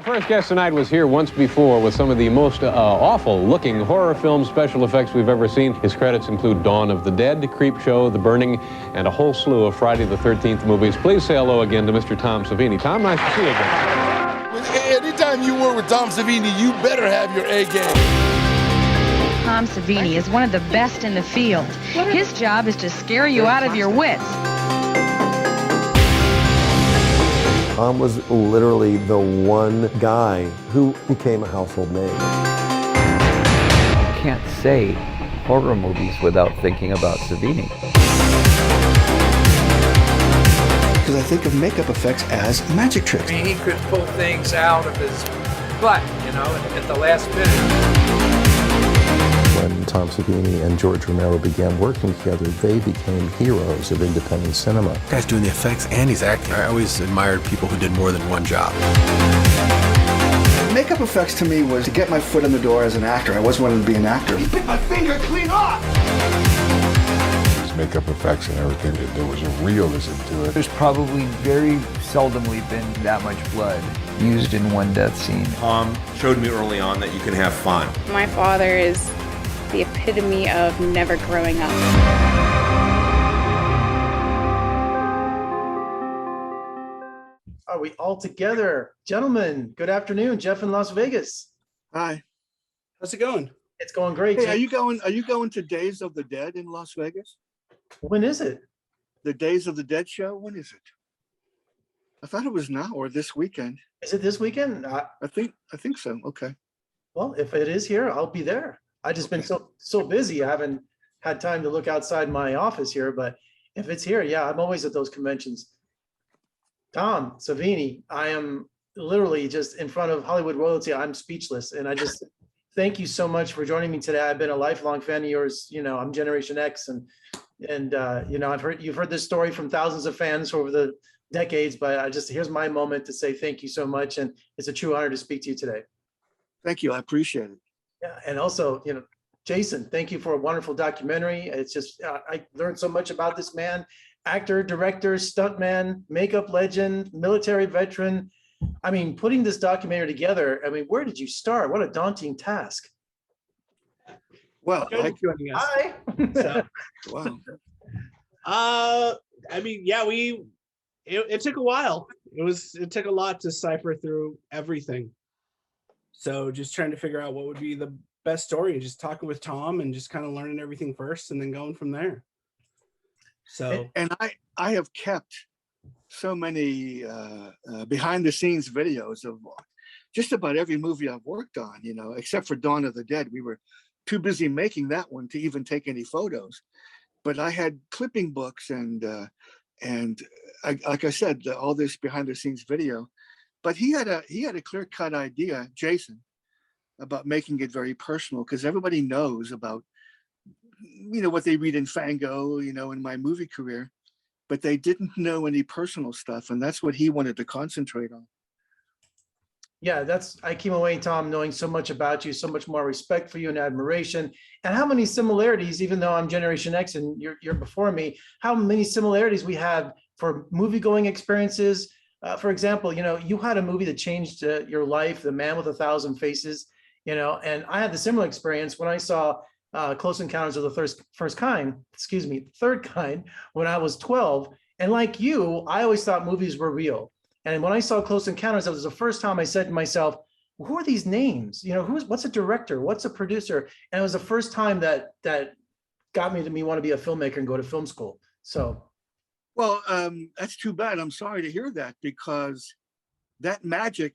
first guest tonight was here once before with some of the most awful-looking horror film special effects we've ever seen. His credits include Dawn of the Dead, Creepshow, The Burning, and a whole slew of Friday the 13th movies. Please say hello again to Mr. Tom Savini. Tom, nice to see you again. Anytime you work with Tom Savini, you better have your A game. Tom Savini is one of the best in the field. His job is to scare you out of your wits. Tom was literally the one guy who became a household name. You can't say horror movies without thinking about Savini. Because I think of makeup effects as magic tricks. I mean, he could pull things out of his butt, you know, at the last minute. When Tom Savini and George Romero began working together, they became heroes of independent cinema. The guy's doing the effects and he's acting. I always admired people who did more than one job. Makeup effects to me was to get my foot in the door as an actor. I always wanted to be an actor. He bit my finger clean off! His makeup effects and everything, there was a realism to it. There's probably very seldomly been that much blood used in one death scene. Tom showed me early on that you can have fun. My father is the epitome of never growing up. Are we all together? Gentlemen, good afternoon. Jeff in Las Vegas. Hi. How's it going? It's going great. Hey, Jeff. are you going to Days of the Dead in Las Vegas? When is it? The Days of the Dead show? When is it? I thought it was now or this weekend. Is it this weekend? I think so. Okay. Well, if it is here, I'll be there. I've just been so busy. I haven't had time to look outside my office here, but if it's here, yeah, I'm always at those conventions. Tom Savini, I am literally just in front of Hollywood royalty. I'm speechless. And I just thank you so much for joining me today. I've been a lifelong fan of yours. You know, I'm Generation X and you know, you've heard this story from thousands of fans over the decades, but here's my moment to say thank you so much. And it's a true honor to speak to you today. Thank you. I appreciate it. Yeah, and also, you know, Jason, thank you for a wonderful documentary. It's just, I learned so much about this man, actor, director, stuntman, makeup legend, military veteran. I mean, putting this documentary together, I mean, where did you start? What a daunting task. Well, thank you. Hi. So, wow. I mean, yeah, it took a while. It took a lot to cipher through everything. So just trying to figure out what would be the best story and just talking with Tom and just kind of learning everything first and then going from there. So and I have kept so many behind the scenes videos of just about every movie I've worked on, you know, except for Dawn of the Dead. We were too busy making that one to even take any photos. But I had clipping books and like I said, all this behind the scenes video. But he had a clear-cut idea, Jason, about making it very personal, because everybody knows about, you know, what they read in Fango, you know, in my movie career, but they didn't know any personal stuff, and that's what he wanted to concentrate on. Yeah, I came away, Tom, knowing so much about you, so much more respect for you and admiration, and how many similarities, even though I'm Generation X and you're before me, how many similarities we have for movie-going experiences. For example, you know, you had a movie that changed your life, The Man with a Thousand Faces, you know, and I had the similar experience when I saw Close Encounters of the Third Kind, when I was 12. And like you, I always thought movies were real. And when I saw Close Encounters, that was the first time I said to myself, who are these names? You know, what's a director? What's a producer? And it was the first time that got me to want to be a filmmaker and go to film school. So. Well, that's too bad. I'm sorry to hear that, because that magic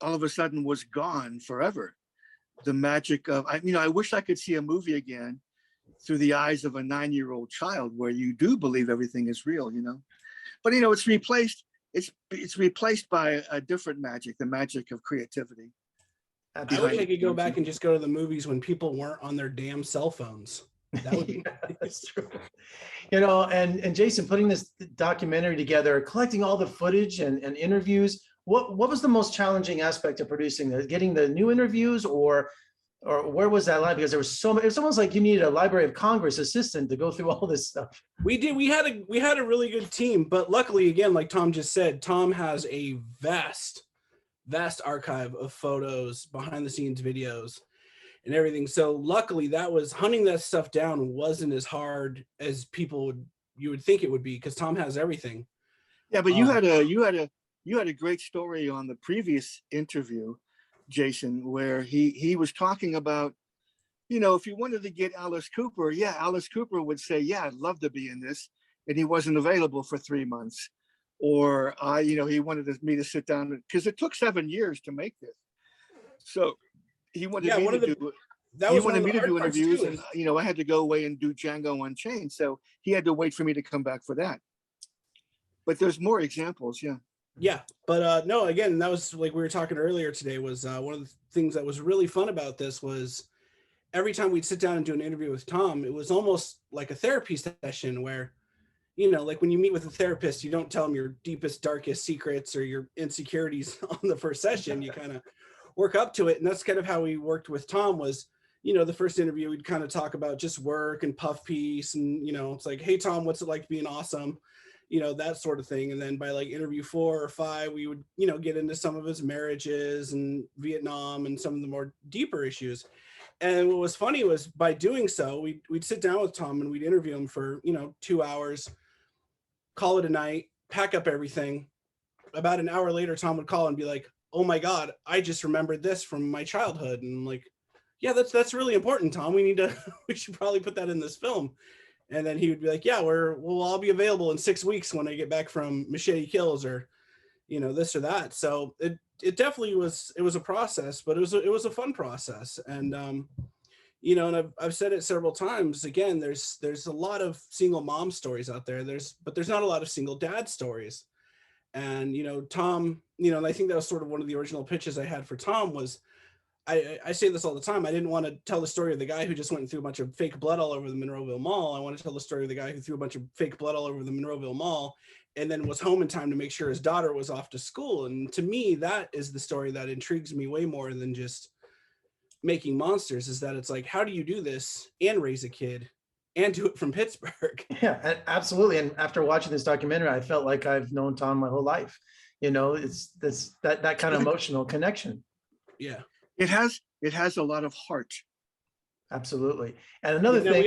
all of a sudden was gone forever. The magic of, I wish I could see a movie again through the eyes of a 9-year-old child where you do believe everything is real, you know. But, you know, it's replaced by a different magic, the magic of creativity. I wish I could go back and just go to the movies when people weren't on their damn cell phones. That would be that's true. You know, and Jason, putting this documentary together, collecting all the footage and interviews, what was the most challenging aspect of producing this? Getting the new interviews, or where was that line? Because there was so many. It's almost like you needed a Library of Congress assistant to go through all this stuff. We did. We had a really good team, but luckily, again, like Tom just said, Tom has a vast vast archive of photos, behind the scenes videos, and everything. So luckily, that was hunting that stuff down wasn't as hard as you would think it would be, because Tom has everything. Yeah, but you had a great story on the previous interview, Jason, where he was talking about, if you wanted to get Alice Cooper, Alice Cooper would say, yeah, I'd love to be in this, and he wasn't available for 3 months. Or he wanted me to sit down, because it took 7 years to make this. So he wanted me to do interviews, and I had to go away and do Django Unchained. So he had to wait for me to come back for that. But there's more examples, yeah. Yeah, but no, again, that was like we were talking earlier today, was one of the things that was really fun about this was every time we'd sit down and do an interview with Tom, it was almost like a therapy session where, like when you meet with a therapist, you don't tell them your deepest, darkest secrets or your insecurities on the first session. You kind of work up to it. And that's kind of how we worked with Tom was, the first interview, we'd kind of talk about just work and puff piece. And, it's like, hey, Tom, what's it like being awesome? That sort of thing. And then by like interview 4 or 5, we would, get into some of his marriages and Vietnam and some of the more deeper issues. And what was funny was by doing so, we'd sit down with Tom and we'd interview him for, 2 hours, call it a night, pack up everything. About an hour later, Tom would call and be like, oh my God, I just remembered this from my childhood. And I'm like, yeah, that's really important, Tom. We should probably put that in this film. And then he would be like, yeah, we'll all be available in 6 weeks when I get back from Machete Kills, or, this or that. So it definitely was a process, but it was a fun process. And, and I've said it several times, again, there's a lot of single mom stories out there. But there's not a lot of single dad stories. And, Tom, and I think that was sort of one of the original pitches I had for Tom was, I say this all the time. I didn't want to tell the story of the guy who just went and threw a bunch of fake blood all over the Monroeville Mall. I want to tell the story of the guy who threw a bunch of fake blood all over the Monroeville Mall and then was home in time to make sure his daughter was off to school. And to me, that is the story that intrigues me way more than just making monsters, is that it's like, how do you do this and raise a kid and do it from Pittsburgh? Yeah, absolutely. And after watching this documentary, I felt like I've known Tom my whole life. It's that kind of emotional connection. Yeah. It has a lot of heart. Absolutely. And another thing,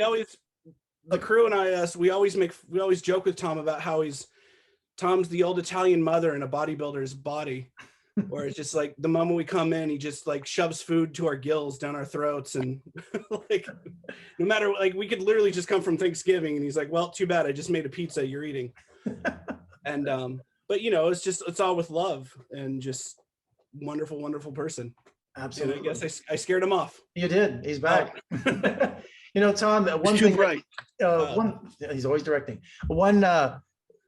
the crew and I, we always joke with Tom about how Tom's the old Italian mother in a bodybuilder's body, where it's just like the moment we come in, he just like shoves food to our gills down our throats. And like, no matter, like we could literally just come from Thanksgiving and he's like, well, too bad. I just made a pizza you're eating. And, but it's all with love and just wonderful, wonderful person. Absolutely. And I guess I scared him off. You did. He's back. Tom, one thing, right. He's always directing.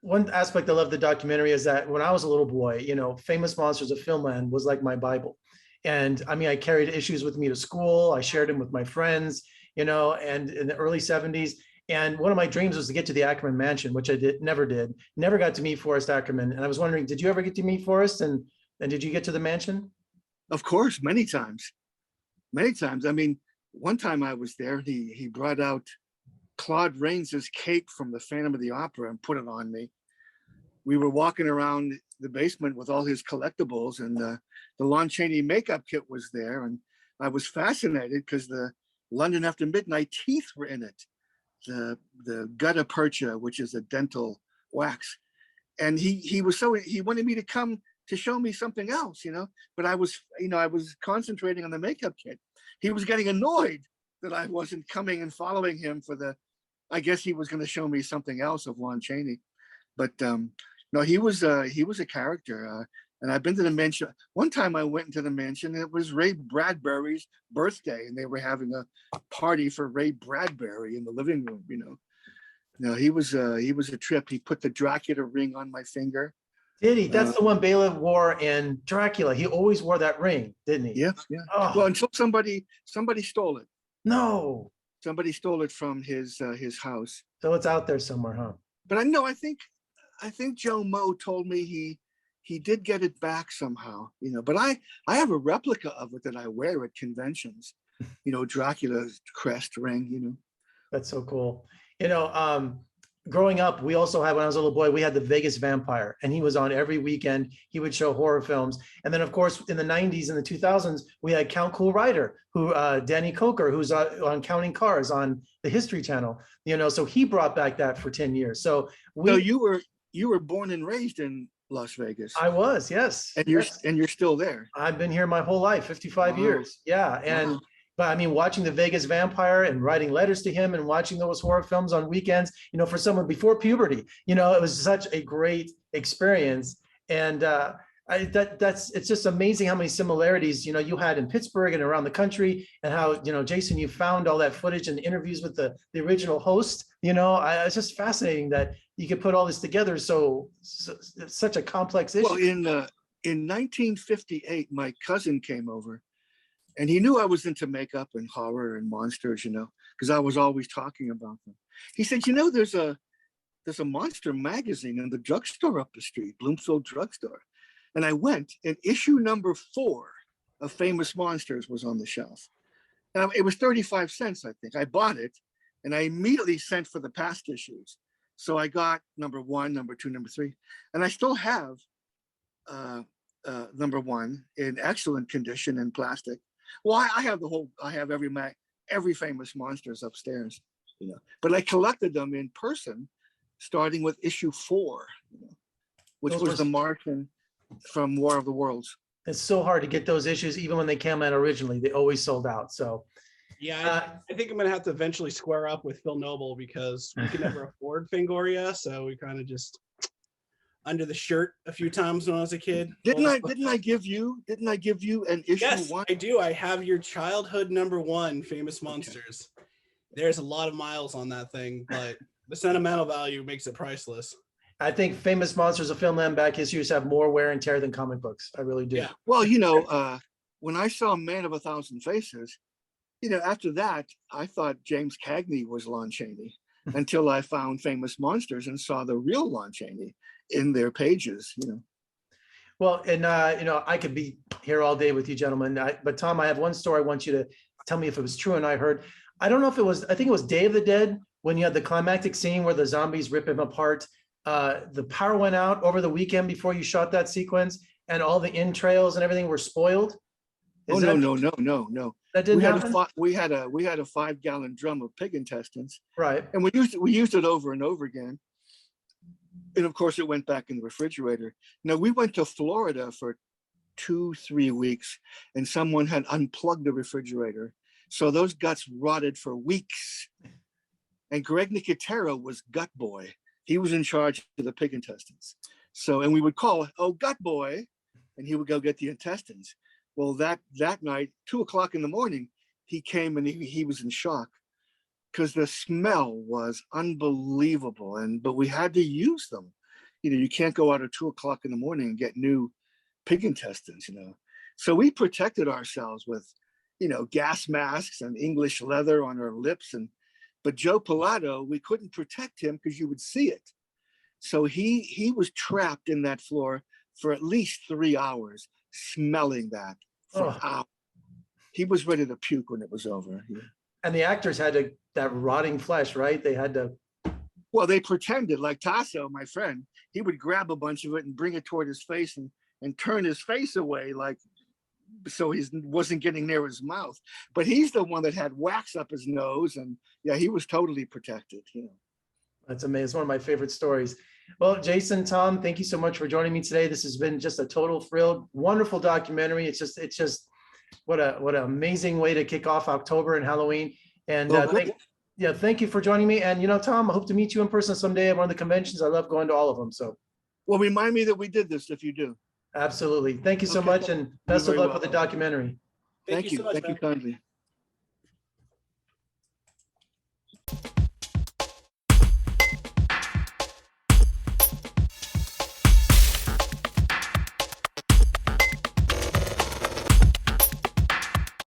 One aspect I love the documentary is that when I was a little boy, Famous Monsters of Filmland was like my Bible. And I mean, I carried issues with me to school. I shared them with my friends, and in the early 70s. And one of my dreams was to get to the Ackerman Mansion, which I never did. Never got to meet Forrest Ackerman. And I was wondering, did you ever get to meet Forrest? And did you get to the mansion? Of course, many times. I mean, one time I was there, he brought out Claude Rains's cape from the Phantom of the Opera and put it on me. We were walking around the basement with all his collectibles, and the Lon Chaney makeup kit was there. And I was fascinated because the London After Midnight teeth were in it. The gutta percha, which is a dental wax. And he wanted me to come to show me something else, but I was concentrating on the makeup kit. He was getting annoyed that I wasn't coming and following him I guess he was going to show me something else of Lon Chaney. But no, he was a character. And I've been to the mansion. One time I went into the mansion and it was Ray Bradbury's birthday and they were having a party for Ray Bradbury in the living room, No, he was a trip. He put the Dracula ring on my finger. Did he? That's the one Bela wore in Dracula. He always wore that ring, didn't he? Yeah. Oh. Well, until somebody stole it. No. Somebody stole it from his house. So it's out there somewhere, huh? But I think Joe Moe told me he did get it back somehow, but I have a replica of it that I wear at conventions, Dracula's crest ring, That's so cool. growing up, we also had, when I was a little boy, we had the Vegas Vampire, and he was on every weekend. He would show horror films. And then, of course, in the 90s and the 2000s, we had Count Cool Rider, who Danny Coker, who's on Counting Cars on the History Channel. You know, so he brought back that for 10 years. So you were born and raised in Las Vegas. I was, yes. And you're still there. I've been here my whole life, 55 years. Yeah. And but I mean, watching the Vegas Vampire and writing letters to him and watching those horror films on weekends, you know, for someone before puberty, you know, it was such a great experience. And it's just amazing how many similarities, you know, you had in Pittsburgh and around the country, and how, you know, Jason, you found all that footage and interviews with the original host. You know, it's just fascinating that you could put all this together. So such a complex issue. Well, in 1958, my cousin came over, and he knew I was into makeup and horror and monsters, you know, because I was always talking about them. He said, you know, there's a monster magazine in the drugstore up the street, Bloomfield Drugstore. And I went, and issue number 4 of Famous Monsters was on the shelf. And it was 35 cents, I think. I bought it, and I immediately sent for the past issues. So I got number 1, number 2, number 3, and I still have number 1 in excellent condition in plastic. Well, I have every Famous Monsters upstairs, you know. But I collected them in person, starting with issue 4, you know, which was the Martian from War of the Worlds. It's so hard to get those issues, even when they came out originally. They always sold out. So yeah, I think I'm gonna have to eventually square up with Phil Noble, because we could never afford Fangoria, so we kind of just under the shirt a few times when I was a kid. Didn't I give you an issue? Yes, 1? I do. I have your childhood number 1, Famous Monsters. Okay. There's a lot of miles on that thing, but the sentimental value makes it priceless. I think Famous Monsters of Filmland back issues have more wear and tear than comic books. I really do. Yeah. Well, you know, when I saw Man of 1,000 Faces, you know, after that, I thought James Cagney was Lon Chaney until I found Famous Monsters and saw the real Lon Chaney in their pages, you know. Well, and you know, I could be here all day with you gentlemen, but Tom, I have one story I want you to tell me if it was true. And I don't know if it was, I think it was Day of the Dead, when you had the climactic scene where the zombies rip him apart. The power went out over the weekend before you shot that sequence, and all the entrails and everything were spoiled. No. That didn't happen? We had a 5-gallon drum of pig intestines. Right. And we used it over and over again. And of course it went back in the refrigerator. Now, we went to Florida for 2-3 weeks, and someone had unplugged the refrigerator. So those guts rotted for weeks. And Greg Nicotero was gut boy. He was in charge of the pig intestines. So, and we would call, oh, gut boy, and he would go get the intestines. Well, that night, 2:00 in the morning, he came and he was in shock because the smell was unbelievable. But we had to use them. You know, you can't go out at 2:00 in the morning and get new pig intestines, you know. So we protected ourselves with, you know, gas masks and English leather on our lips. But Joe Pilato, we couldn't protect him because you would see it. So he was trapped in that floor for at least 3 hours, smelling that for hours. He was ready to puke when it was over. Yeah. And the actors had that rotting flesh, right? They had to. Well, they pretended, like Tasso, my friend, he would grab a bunch of it and bring it toward his face and turn his face away, like, so he wasn't getting near his mouth. But he's the one that had wax up his nose, and yeah, he was totally protected, you know. That's amazing. It's one of my favorite stories. Well, Jason, Tom, thank you so much for joining me today. This has been just a total thrill. Wonderful documentary. It's just what an amazing way to kick off October and Halloween. And thank you for joining me. And, you know, Tom, I hope to meet you in person someday at one of the conventions. I love going to all of them. So, well, remind me that we did this if you do. Absolutely. Thank you so much, and best of luck with the documentary. Thank you so much, Thank you kindly.